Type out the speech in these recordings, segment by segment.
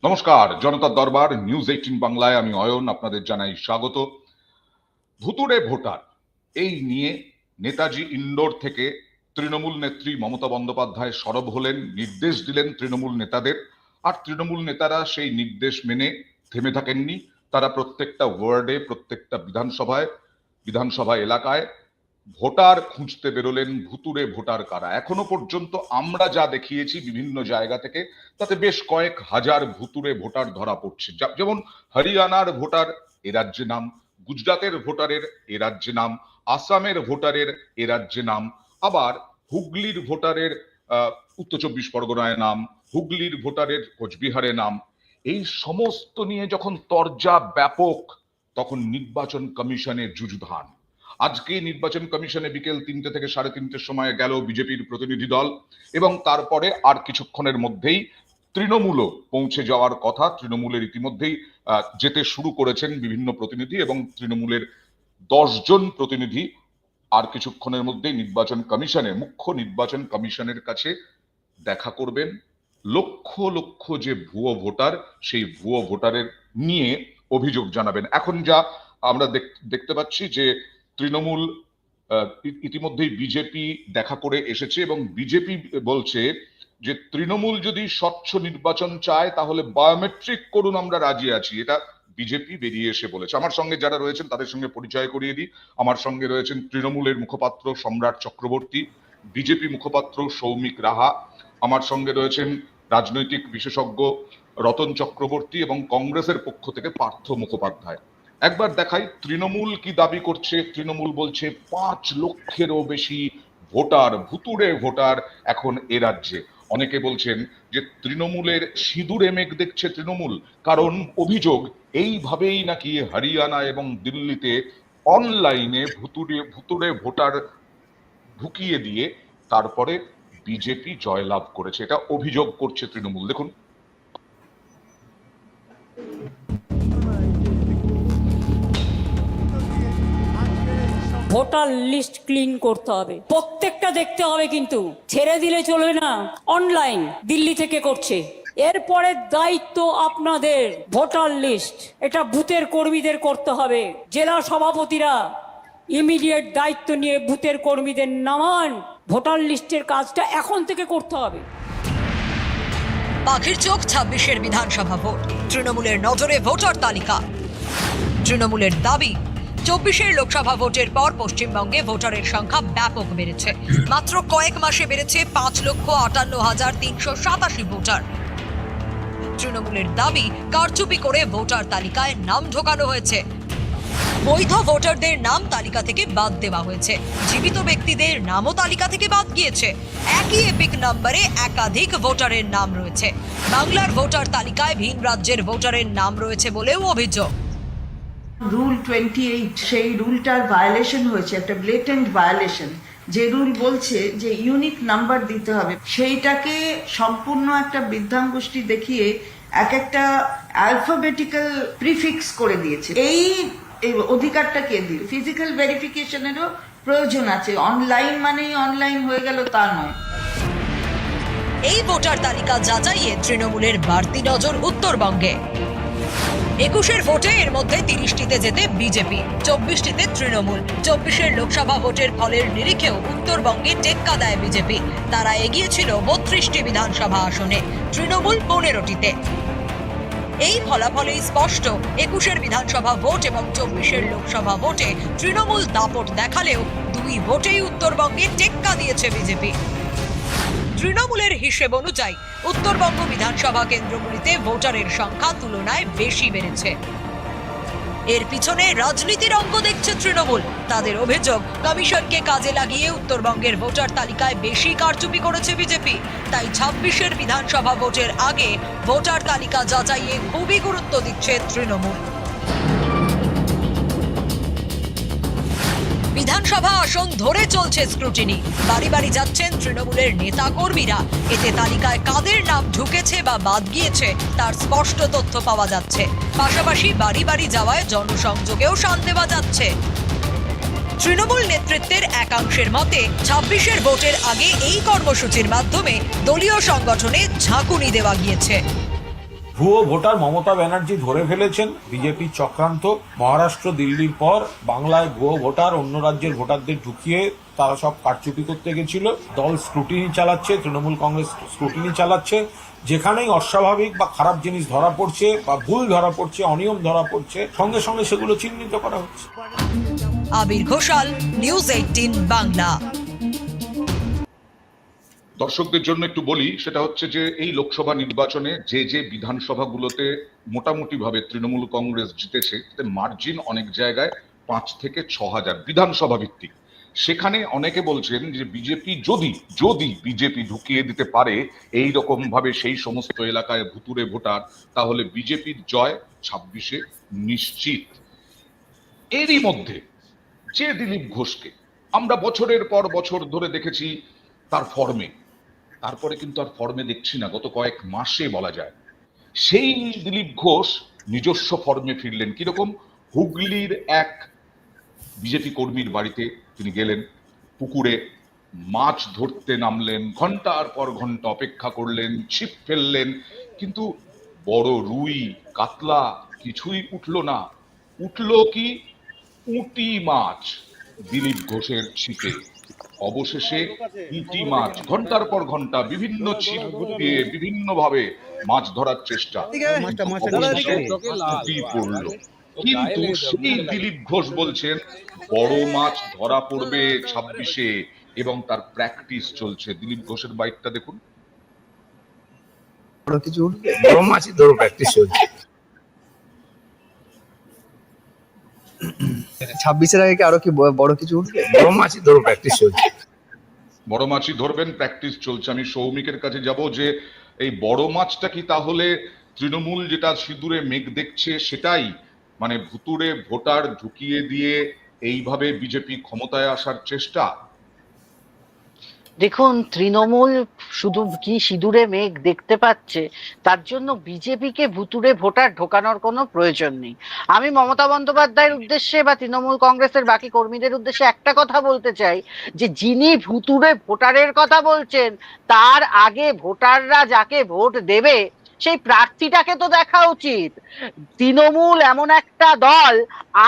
নমস্কার, জনতার দরবার নিউজ 18 বাংলায় আমি অয়ন আপনাদের জানাই স্বাগত। ভুতুড়ে ভোটার এই নিয়ে নেতাজি ইন্ডোর থেকে তৃণমূল নেত্রী মমতা বন্দ্যোপাধ্যায় সরব হলেন, নির্দেশ দিলেন তৃণমূল নেতাদের। আর তৃণমূল নেতারা সেই নির্দেশ মেনে থেমে থাকেননি। তারা প্রত্যেকটা ওয়ার্ডে, প্রত্যেকটা বিধানসভা এলাকায় ভোটার খুঁজতে বেরোলেন। ভুতুড়ে ভোটার কারা? এখনো পর্যন্ত আমরা যা দেখিয়েছি বিভিন্ন জায়গা থেকে, তাতে বেশ কয়েক হাজার ভুতুড়ে ভোটার ধরা পড়ছে। যেমন হরিয়ানার ভোটার এ রাজ্যে নাম, গুজরাটের ভোটারের এ রাজ্যে নাম, আসামের ভোটারের এ রাজ্যে নাম, আবার হুগলির ভোটারের উত্তর চব্বিশ পরগনায় নাম, হুগলির ভোটারের কোচবিহারে নাম। এই সমস্ত নিয়ে যখন তরজা ব্যাপক, তখন নির্বাচন কমিশনের যুযুধান। আজকে নির্বাচন কমিশনে বিকেল 3টে থেকে 3:30 সময় গেল বিজেপির প্রতিনিধি দল, এবং তারপরে আর কিছুক্ষণের মধ্যেই তৃণমূলও পৌঁছে যাওয়ার কথা। তৃণমূলের ইতিমধ্যেই যেতে শুরু করেছেন বিভিন্ন প্রতিনিধি, এবং তৃণমূলের 10 জন প্রতিনিধি আর কিছুক্ষণের মধ্যেই মুখ্য নির্বাচন কমিশনের কাছে দেখা করবেন। লক্ষ লক্ষ যে ভুয়ো ভোটার, সেই ভুয়ো ভোটারের নিয়ে অভিযোগ জানাবেন। এখন যা আমরা দেখতে পাচ্ছি যে তৃণমূল ইতিমধ্যেই বিজেপি দেখা করে এসেছে, এবং বিজেপি বলছে যে তৃণমূল যদি স্বচ্ছ নির্বাচন চায় তাহলে বায়োমেট্রিক করুন, আমরা রাজি আছি। এটা বিজেপি বেরিয়ে এসে বলেছে। আমার সঙ্গে যারা রয়েছেন তাদের সঙ্গে পরিচয় করিয়ে দিই। আমার সঙ্গে রয়েছেন তৃণমূলের মুখপাত্র সম্রাট চক্রবর্তী, বিজেপি মুখপাত্র সৌমিক রাহা, আমার সঙ্গে রয়েছেন রাজনৈতিক বিশেষজ্ঞ রতন চক্রবর্তী, এবং কংগ্রেসের পক্ষ থেকে পার্থ মুখোপাধ্যায়। একবার দেখাই তৃণমূল কি দাবি করছে। তৃণমূল বলছে 5 লক্ষেরও বেশি ভোটার, ভুতুড়ে ভোটার এখন এ রাজ্যে। অনেকে বলছেন যে তৃণমূলের সিঁদুরে মেঘ দেখছে তৃণমূল, কারণ অভিযোগ এইভাবেই নাকি হরিয়ানা এবং দিল্লিতে অনলাইনে ভুতুড়ে ভোটার ঢুকিয়ে দিয়ে তারপরে বিজেপি জয়লাভ করেছে। এটা অভিযোগ করছে তৃণমূল। দেখুন, ভোটার লিস্ট ক্লিন করতে হবে, প্রত্যেকটা দেখতে হবে, কিন্তু ছেড়ে দিলে চলবে না। অনলাইন দিল্লি থেকে করছে, এরপরে দায়িত্ব আপনাদের। ভোটার লিস্ট এটা বুথের কর্মীদের করতে হবে। জেলা সভাপতিরা ইমিডিয়েট দায়িত্ব নিয়ে বুথের কর্মীদের নামান। ভোটার লিস্টের কাজটা এখন থেকে করতে হবে। পাখির চোখ 26-এর বিধানসভা ভোট, তৃণমূলের নজরে ভোটার তালিকা। তৃণমূলের দাবি 24-এর লোকসভা ভোটের পর পশ্চিমবঙ্গে ভোটারের সংখ্যা ব্যাপক বেড়েছে। মাত্র কয়েক মাসে বেড়েছে 5,58,387 ভোটার। তৃণমূলের দাবি কারচুপি করে ভোটার তালিকায় নাম ঢোকানো হয়েছে। বৈধ ভোটারদের নাম তালিকা থেকে বাদ দেওয়া হয়েছে, জীবিত ব্যক্তিদের নামও তালিকা থেকে বাদ গিয়েছে। একই এপিক নম্বরে একাধিক ভোটারের নাম রয়েছে। বাংলার ভোটার তালিকায় ভিন রাজ্যের ভোটারের নাম রয়েছে বলেও অভিযোগ। রুল 28, সেই রুলটার ভায়োলেশন হয়েছে, একটা ব্লেটেন্ট ভায়োলেশন। যে রুল বলছে যে ইউনিক নাম্বার দিতে হবে, সেইটাকে সম্পূর্ণ একটা বৃদ্ধাঙ্গুষ্টি দেখিয়ে একটা অ্যালফাবেটিক্যাল প্রিফিক্স করে দিয়েছে। এই অধিকারটা কে দিল? ফিজিক্যাল ভেরিফিকেশনেরও প্রয়োজন আছে। অনলাইন মানেই অনলাইন হয়ে গেল তা নয়। এই ভোটার তালিকা যাচাইয়ে তৃণমূলের বাড়তি নজর উত্তরবঙ্গে। 21-এর ভোটে এর মধ্যে 30টিতে যেতে বিজেপি, 24টিতে তৃণমূল। 24-এর লোকসভা ভোটের ফলের নিরিখেও উত্তরবঙ্গে টেক্কা দেয় বিজেপি। তারা এগিয়েছিল 32টি বিধানসভা আসনে, তৃণমূল 15টিতে। এই ফলাফলেই স্পষ্ট 21-এর বিধানসভা ভোট এবং 24-এর লোকসভা ভোটে তৃণমূল দাপট দেখালেও 2 ভোটেই উত্তরবঙ্গে টেক্কা দিয়েছে বিজেপি। তৃণমূলের হিসেব অনুযায়ী উত্তরবঙ্গ বিধানসভা কেন্দ্রগুলিতে ভোটারের সংখ্যা তুলনায় বেশি বেড়েছে। এর পিছনে রাজনীতির অঙ্ক দেখছে তৃণমূল। তাদের অভিযোগ কমিশনকে কাজে লাগিয়ে উত্তরবঙ্গের ভোটার তালিকায় বেশি কারচুপি করেছে বিজেপি। তাই 26-এর বিধানসভা ভোটের আগে ভোটার তালিকা যাচাইয়ে খুবই গুরুত্ব দিচ্ছে তৃণমূল। বিধানসভা আসন ধরে চলছে স্ক্রুটিনি। বাড়ি বাড়ি যাচ্ছেন তৃণমূলের নেতা কর্মীরা। এতে তালিকায় কাদের নাম ঢুকেছে বা বাদ গিয়েছে তার স্পষ্ট তথ্য পাওয়া যাচ্ছে। পাশাপাশি বাড়ি বাড়ি যাওয়ায় জনসংযোগেও শান দেওয়া যাচ্ছে। তৃণমূল নেতৃত্বের একাংশের মতে 26-এর ভোটের আগে এই কর্মসূচির মাধ্যমে দলীয় সংগঠনে ঝাঁকুনি দেওয়া গিয়েছে। ভুয়ো ভোটার মমতা ব্যানার্জি ধরে ফেলেছেন। বিজেপির চক্রান্ত, মহারাষ্ট্র দিল্লির পর বাংলায় ভুয়ো ভোটার, অন্য রাজ্যের ভোটারদের ঢুকিয়ে তারা সব কারচুপি করতে গেছিল। দল স্ক্রুটিনি চালাচ্ছে, তৃণমূল কংগ্রেস স্ক্রুটিনি চালাচ্ছে। যেখানেই অস্বাভাবিক বা খারাপ জিনিস ধরা পড়ছে বা ভুল ধরা পড়ছে, অনিয়ম ধরা পড়ছে, সঙ্গে সঙ্গে সেগুলো চিহ্নিত করা হচ্ছে। আবির ঘোষাল, নিউজ 18 বাংলা। দর্শকদের জন্য একটু বলি, সেটা হচ্ছে যে এই লোকসভা নির্বাচনে যে বিধানসভাগুলোতে মোটামুটি ভাবে তৃণমূল কংগ্রেস জিতেছে, মার্জিন অনেক জায়গায় 5 থেকে 6,000 বিধানসভা ভিত্তিক। সেখানে অনেকে বলছেন যে বিজেপি যদি বিজেপি ঢুকিয়ে দিতে পারে এই রকম ভাবে সেই সমস্ত এলাকায় ভুতুড়ে ভোটার, তাহলে বিজেপির জয় 26-এ নিশ্চিত। এরই মধ্যে যে দিলীপ ঘোষকে আমরা বছরের পর বছর ধরে দেখেছি তার ফর্মে, তারপরে কিন্তু আর ফর্মে দেখছি না গত কয়েক মাসে বলা যায়, সেই দিলীপ ঘোষ নিজস্ব ফর্মে ফিরলেন। কিরকম? হুগলির এক বিজেপি কর্মীর বাড়িতে তিনি গেলেন, পুকুরে মাছ ধরতে নামলেন, ঘন্টার পর ঘন্টা অপেক্ষা করলেন, ছিপ ফেললেন, কিন্তু বড় রুই কাতলা কিছুই উঠলো না। উঠলো কি? পুঁটি মাছ দিলীপ ঘোষের ছিপে। অবশেষে পুঁটি মাছ, ঘন্টার পর ঘন্টা বিভিন্ন ছিপ দিয়ে বিভিন্ন ভাবে মাছ ধরার চেষ্টা, অবশেষে পুঁটি পড়লো। কিন্তু সেই দিলীপ ঘোষ বলছেন বড় মাছ ধরা পড়বে 26-এ এবং তার প্র্যাকটিস চলছে। দিলীপ ঘোষের বাইকটা দেখুন। বড় কিছু উঠবে, বড় মাছই ধরো, প্র্যাকটিস চলছে। 26-এর আগে কি আরো কি বড় কিছু উঠবে, বড় মাছই ধরো, প্র্যাকটিস চলছে। বড় মাছই ধরবেন, প্র্যাকটিস চলছে। আমি সৌমিকের কাছে যাব যে এই বড় মাছটা কি তাহলে তৃণমূল যেটা সিঁদুরে মেঘ দেখছে সেটাই, মানে ভুতুড়ে ভোটার ঢুকিয়ে দিয়ে এইভাবে বিজেপি ক্ষমতায় আসার চেষ্টা? দেখুন, তৃণমূল শুধু কি সিঁদুরে মেঘ দেখতে পাচ্ছে, তার জন্য বিজেপিকে ভুতুড়ে ভোটার ঢোকানোর কোনো প্রয়োজন নেই। আমি মমতা বন্দ্যোপাধ্যায়ের উদ্দেশ্যে বা তৃণমূল কংগ্রেসের বাকি কর্মীদের উদ্দেশ্যে একটা কথা বলতে চাই, যে যিনি ভুতুড়ে ভোটারের কথা বলছেন, তার আগে ভোটাররা যাকে ভোট দেবে সেই প্রার্থীটাকে তো দেখা উচিত। তৃণমূল এমন একটা দল,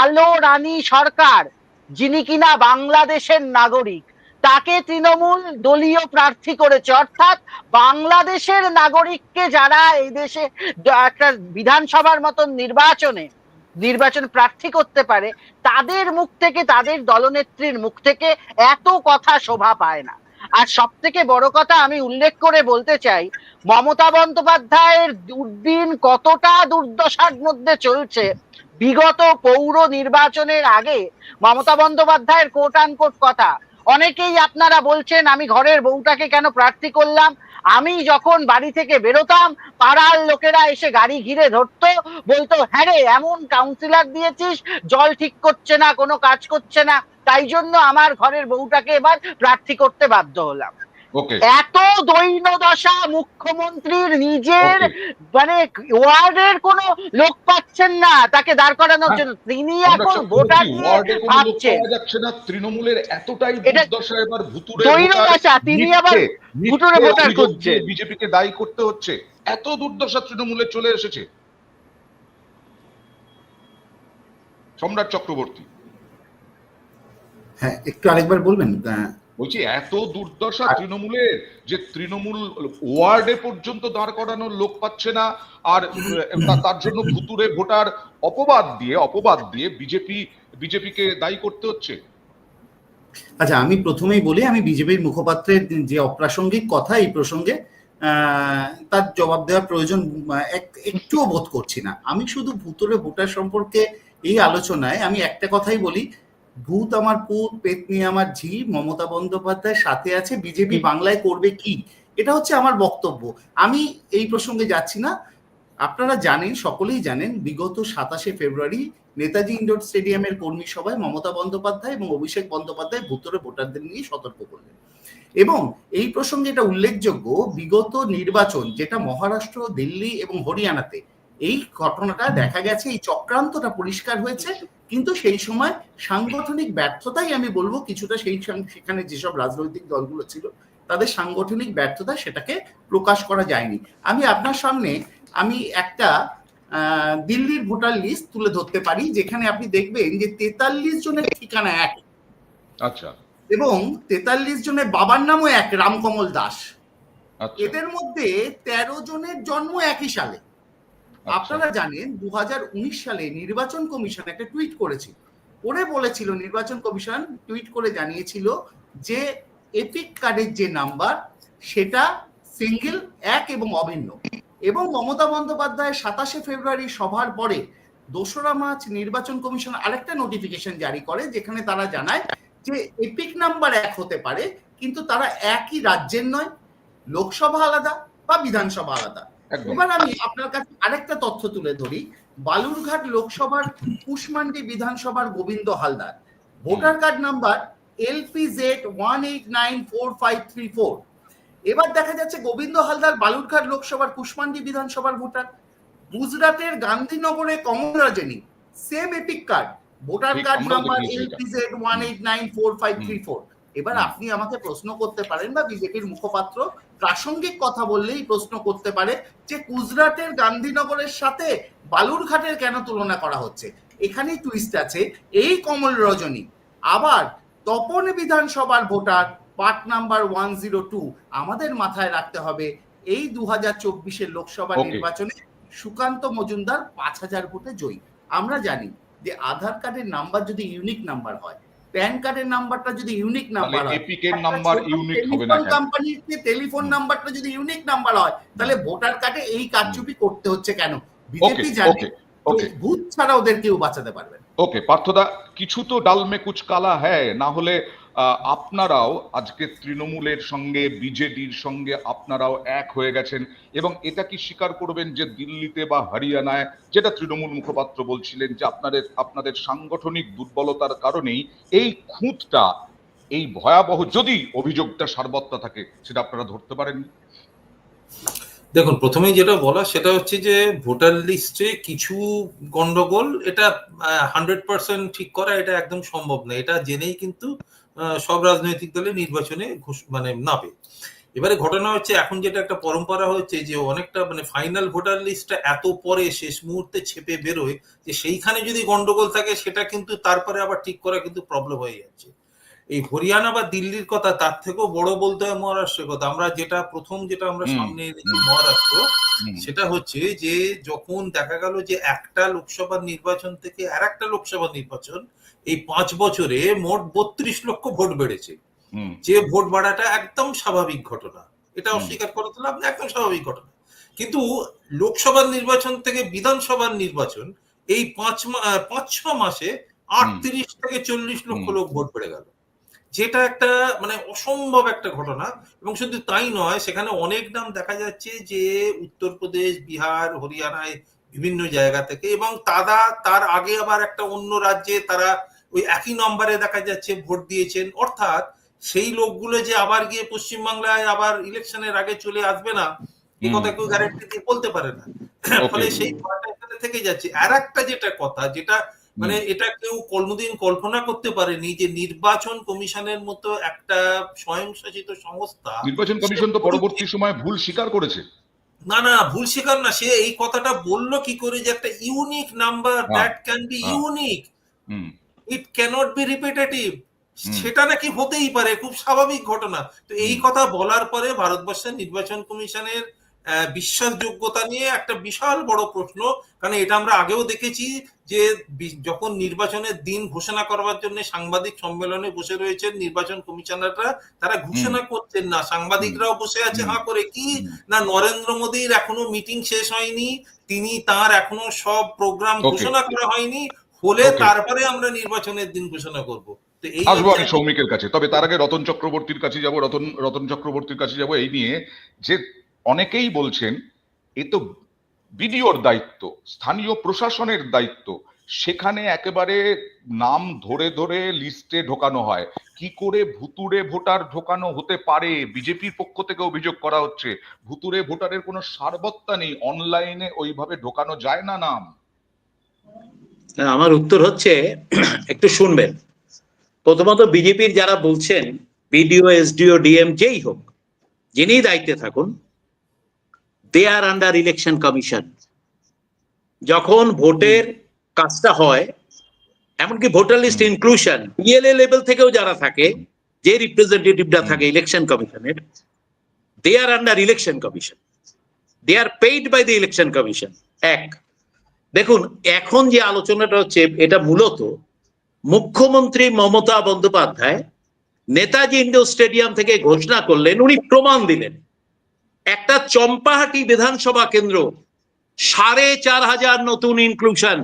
আলো রানী সরকার, যিনি কিনা বাংলাদেশের নাগরিক, তাকে তৃণমূল দলীয় প্রার্থী করেছে। অর্থাৎ বাংলাদেশের নাগরিককে যারা এই দেশে একটা বিধানসভার মতন নির্বাচন প্রার্থী করতে পারে, তাদের মুখ থেকে, তাদের দলনেত্রীর মুখ থেকে এত কথা শোভা পায় না। আর সব থেকে বড় কথা আমি উল্লেখ করে বলতে চাই, মমতা বন্দ্যোপাধ্যায়ের দুর্দিন কতটা দুর্দশার মধ্যে চলছে। বিগত পৌর নির্বাচনের আগে মমতা বন্দ্যোপাধ্যায়ের কোট আনকোট কথা, অনেকেই আপনারা বলছেন আমি ঘরের বউটাকে কেন প্রার্থী করলাম। আমি যখন বাড়ি থেকে বেরোতাম, পাড়ার লোকেরা এসে গাড়ি ঘিরে ধরতো, বলতো হ্যাঁ রে, এমন কাউন্সিলর দিয়েছিস, জল ঠিক করছে না, কোনো কাজ করছে না, তাই জন্য আমার ঘরের বউটাকে এবার প্রার্থী করতে বাধ্য হলাম। এত দৈন্য দশা মুখ্যমন্ত্রীর নিজের মানে ওয়ার্ডের কোন লোক পাচ্ছেন না তাকে দাঁড় করানোর জন্য, তিনি এখন ভোটার ভাবছেন তৃণমূলের এতটাই দুর্দশা, এবার দৈন্য দশা, তিনি আবার ভুতুড়ে ভোটার করছেন। বিজেপিকে দায়ী করতে হচ্ছে, এত দুর্দশা তৃণমূলে চলে এসেছে। সম্রাট চক্রবর্তী, হ্যাঁ, একটু আরেকবার বলবেন। বলছি এত দুর্দশা তৃণমূলের যে তৃণমূল ওয়ার্ডে পর্যন্ত দাঁড় করানোর লোক পাচ্ছে না, আর তার জন্য ভুতুড়ে ভোটার অপবাদ দিয়ে বিজেপিকে দায়ী করতে হচ্ছে। আচ্ছা, আমি প্রথমেই বলি, আমি বিজেপির মুখপাত্রের যে অপ্রাসঙ্গিক কথা এই প্রসঙ্গে তার জবাব দেওয়ার প্রয়োজন একটুও বোধ করছি না। আমি শুধু ভুতুড়ে ভোটার সম্পর্কে এই আলোচনায় আমি একটা কথাই বলি, ভূত আমার পুত, পেতনি আমার ঝি, মমতা বন্দ্যোপাধ্যায় সাথে আছে, বিজেপি বাংলায় করবে কি, এটা হচ্ছে আমার বক্তব্য। আমি এই প্রসঙ্গে যাচ্ছি না। আপনারা জানেন, সকলেই জানেন, বিগত 27শে ফেব্রুয়ারি নেতাজি ইন্ডোর স্টেডিয়ামের কর্মী সভায় মমতা বন্দ্যোপাধ্যায় এবং অভিষেক বন্দ্যোপাধ্যায় ভুতুড়ে ভোটারদের নিয়ে সতর্ক করলেন। এবং এই প্রসঙ্গে এটা উল্লেখযোগ্য, বিগত নির্বাচন যেটা মহারাষ্ট্র, দিল্লি এবং হরিয়ানাতে, এই ঘটনাটা দেখা গেছে, এই চক্রান্তটা পরিষ্কার হয়েছে, কিন্তু সেই সময় সাংগঠনিক ব্যর্থতাই আমি বলবো কিছুটা, সেখানে যেসব রাজনৈতিক দলগুলো ছিল তাদের সাংগঠনিক ব্যর্থতা, সেটাকে প্রকাশ করা যায়নি। আমি আপনার সামনে আমি একটা দিল্লির ভোটার লিস্ট তুলে ধরতে পারি, যেখানে আপনি দেখবেন যে 43 জনের ঠিকানা এক, আচ্ছা এবং 43 জনের বাবার নামও এক, রামকমল দাস। আচ্ছা এদের মধ্যে 13 জনের জন্ম একই সালে। আপনারা জানেন 2019 সালে নির্বাচন কমিশন একটা টুইট করেছিল, বলেছিল নির্বাচন কমিশন টুইট করে জানিয়েছিল যে এপিক কার্ডের যে নাম্বার সেটা সিঙ্গেল, এক এবং অভিন্ন। এবং মমতা বন্দ্যোপাধ্যায়ের 27শে ফেব্রুয়ারি সভার পরে 2রা মার্চ নির্বাচন কমিশন আরেকটা নোটিফিকেশন জারি করে, যেখানে তারা জানায় যে এপিক নাম্বার এক হতে পারে, কিন্তু তারা একই রাজ্যের নয়, লোকসভা আলাদা বা বিধানসভা আলাদা। এবার আমি আপনার কাছে আরেকটা তথ্য তুলে ধরি। বালুরঘাট লোকসভার কুশমান্ডি বিধানসভার Gobinda Haldar, voter card number LPZ 1894534। এবার দেখা যাচ্ছে গোবিন্দ হালদার বালুরঘাট লোকসভার কুশমান্ডি বিধানসভার ভোটার। গুজরাটের গান্ধীনগরে Kamal Rajani, same EPIC card, voter card number LPZ 1894534। এবার আপনি আমাকে প্রশ্ন করতে পারেন, বা বিজেপির মুখপাত্র প্রাসঙ্গিক কথা বললেই প্রশ্ন করতে পারে যে গুজরাটের গান্ধীনগরের সাথে বালুরঘাটের কেন তুলনা করা হচ্ছে। এখানেই টুইস্ট আছে। এই কমল রজনী আবার তপন বিধানসভার ভোটার, পার্ট নাম্বার 102। আমাদের মাথায় রাখতে হবে এই 2024-এর লোকসভা নির্বাচনে সুকান্ত মজুমদার 5000 ভোটে জয়ী। আমরা জানি যে আধার কার্ডের নাম্বার যদি ইউনিক নাম্বার হয়, প্যান কার্ডের নাম্বারটা যদি ইউনিক নাম্বার হয়, এপিকের নাম্বার ইউনিক হবে না, কোম্পানির টেলিফোন নাম্বারটা যদি ইউনিক নাম্বার হয়, তাহলে ভোটার কার্ডে এই কারচুপি করতে হচ্ছে কেন? বিজেপি জানে ভূত ছাড়া ওদের কেউ বাঁচাতে পারবে না। ওকে পার্থদা, কিছু তো ডাল মে কুচ কালা হ্যায়, না হলে আপনারাও আজকে তৃণমূলের সঙ্গে বিজেডির সঙ্গে আপনারাও এক হয়ে গেছেন, এবং এটা কি স্বীকার করবেন যে দিল্লিতে বা হরিয়ানায়, যেটা তৃণমূল মুখপাত্র বলছিলেন যে আপনাদের সাংগঠনিক দুর্বলতার কারণেই এই খুঁতটা, এই ভয়াবহ, যদি অভিযোগটা সারবত্তা থাকে, সেটা আপনারা ধরতে পারেননি? দেখুন, প্রথমেই যেটা বলা সেটা হচ্ছে যে ভোটার লিস্টে কিছু গন্ডগোল, এটা 100% ঠিক করা এটা একদম সম্ভব না। এটা জেনেই কিন্তু সব রাজনৈতিক দলে নির্বাচনে মানে নামে। এবারে ঘটনা হচ্ছে এখন যেটা একটা পরম্পরা হচ্ছে যে অনেকটা মানে ফাইনাল ভোটার লিস্টটা এত পরে শেষ মুহূর্তে ছেপে বেরোয় যে সেইখানে যদি গন্ডগোল থাকে সেটা কিন্তু তারপরে আবার ঠিক করা কিন্তু প্রবলেম হয়ে যাচ্ছে। এই হরিয়ানা বা দিল্লির কথা, তার থেকেও বড় বলতে হয় মহারাষ্ট্রের কথা। আমরা যেটা আমরা সামনে এনেছি মহারাষ্ট্র, সেটা হচ্ছে যে যখন দেখা গেল যে একটা লোকসভা নির্বাচন থেকে আর একটা লোকসভা নির্বাচন এই 5 বছরে মোট 32 লক্ষ ভোট বেড়েছে। যে ভোট বাড়াটা একদম স্বাভাবিক ঘটনা, এটা অস্বীকার করতে হবে, একদম স্বাভাবিক ঘটনা। কিন্তু লোকসভার নির্বাচন থেকে বিধানসভার নির্বাচন এই 5-6 মাসে 38 থেকে 40 লক্ষ লোক ভোট বেড়ে গেল, যেটা একটা মানে অসম্ভব একটা ঘটনা। এবং শুধু তাই নয়, সেখানে অনেক নাম দেখা যাচ্ছে যে উত্তরপ্রদেশ, বিহার, হরিয়ানায় বিভিন্ন জায়গা থেকে, এবং তার আগে আবার একটা অন্য রাজ্যে তারা ওই একই নম্বরে দেখা যাচ্ছে ভোট দিয়েছেন। অর্থাৎ সেই লোকগুলো যে আবার গিয়ে পশ্চিমবাংলায় আবার ইলেকশনের আগে চলে আসবে না, এই কথা কেউ গ্যারান্টি দিয়ে বলতে পারে না। ফলে সেই ভয়টা থেকে যাচ্ছে। আর একটা যেটা কথা, যেটা মানে এটা কেউ কোনোদিন কল্পনা করতে পারেনি যে নির্বাচন কমিশনের মতো একটা স্বয়ংশাসিত সংস্থা, নির্বাচন কমিশন তো পরবর্তী সময় ভুল স্বীকার করেছে। না ভুল স্বীকার না, সে এই কথাটা বললো কি করে যে একটা unique number, that can be unique, it cannot be repetitive, সেটা নাকি হতেই পারে, খুব স্বাভাবিক ঘটনা। তো এই কথা বলার পরে ভারতবর্ষের নির্বাচন কমিশনের বিশ্বাসযোগ্যতা নিয়ে একটা বিশাল বড় প্রশ্ন। কারণ এটা আমরা আগেও দেখেছি যে যখন নির্বাচনের দিন ঘোষণা করবার জন্য সাংবাদিক সম্মেলনে বসে রয়েছেন নির্বাচন কমিশনাররা, তারা ঘোষণা করছেন না, সাংবাদিকরাও বসে আছে হাঁ করে। কি না, নরেন্দ্র মোদীর এখনো মিটিং শেষ হয়নি, তিনি তার এখনো সব প্রোগ্রাম ঘোষণা করা হয়নি, হলে তারপরে আমরা নির্বাচনের দিন ঘোষণা করব। আসবো আমি সৌমিকের কাছে, তবে তার আগে রতন চক্রবর্তীর কাছে যাব। রতন চক্রবর্তীর কাছে যাব এই নিয়ে যে অনেকেই বলছেন এ তো বিডিওর দায়িত্ব, স্থানীয় প্রশাসনের দায়িত্ব, সেখানে একেবারে নাম ধরে ধরে লিস্টে ঢোকানো হয়, কি করে ভুতুড়ে ভোটার ঢোকানো হতে পারে? বিজেপির পক্ষ থেকে অভিযোগ করা হচ্ছে ভুতুড়ে ভোটারের কোনো সারবত্তা নেই, অনলাইনে ওইভাবে ঢোকানো যায় না নাম। আমার উত্তর হচ্ছে, একটু শুনবেন। প্রথমত বিজেপির যারা বলছেন, বিডিও, এসডিও, ডিএম যেই হোক, যিনি দায়িত্বে থাকুন, they are under election commission. যখন ভোটের কাজটা হয়, এমনকি voter list inclusion PLA level থেকেও যারা থাকে, যে রিপ্রেজেন্টেটিভরা থাকে ইলেকশন কমিশনের, they are under election commission, they are paid by the election commission. এক, দেখুন এখন যে আলোচনাটা হচ্ছে এটা মূলত মুখ্যমন্ত্রী মমতা বন্দ্যোপাধ্যায় নেতাজি ইন্ডোর স্টেডিয়াম থেকে ঘোষণা করলেন, উনি প্রমাণ দিলেন একটা চম্পাহাটি বিধানসভা কেন্দ্র ৪,৫০০ নতুন ইনক্লুশন,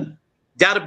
যার